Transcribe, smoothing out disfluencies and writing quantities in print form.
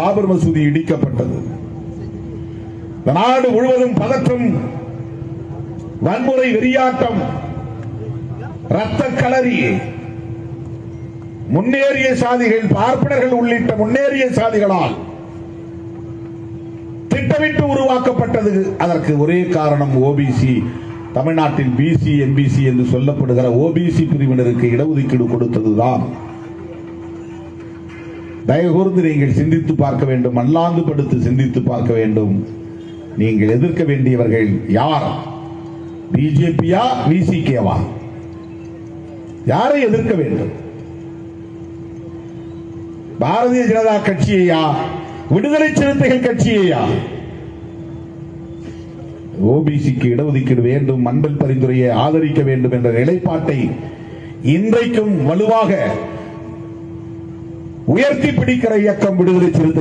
பாபர் மசூதி இடிக்கப்பட்டது. நாடு முழுவதும் பதற்றம், வன்முறை, வெறியாட்டம், ரத்த களரி. முன்னேறிய சாதிகள், பார்ப்பனர்கள் உள்ளிட்ட முன்னேறிய சாதிகளால் திட்டமிட்டு உருவாக்கப்பட்டது. அதற்கு ஒரே காரணம் ஓபிசி. தமிழ்நாட்டில் பிசி எம்பிசி என்று சொல்லப்படுகிற ஓபிசி பிரிவினருக்கு இடஒதுக்கீடு கொடுத்ததுதான். தயவுகூர்ந்து நீங்கள் சிந்தித்து பார்க்க வேண்டும், அல்லாந்து படுத்து சிந்தித்து பார்க்க வேண்டும். நீங்கள் எதிர்க்க வேண்டியவர்கள் யார்? பிஜேபியா, விசிகேவா? யாரை எதிர்க்க வேண்டும்? பாரதிய ஜனதா கட்சியையா, விடுதலை சிறுத்தைகள் கட்சியையா? ஓபிசிக்கு இடஒதுக்கீடு வேண்டும், மண்டல் பரிந்துரையை ஆதரிக்க வேண்டும் என்ற நிலைப்பாட்டை இன்றைக்கும் வலுவாக உயர்த்தி பிடிக்கிற இயக்கம் விடுதலை சிறுத்தைகள்.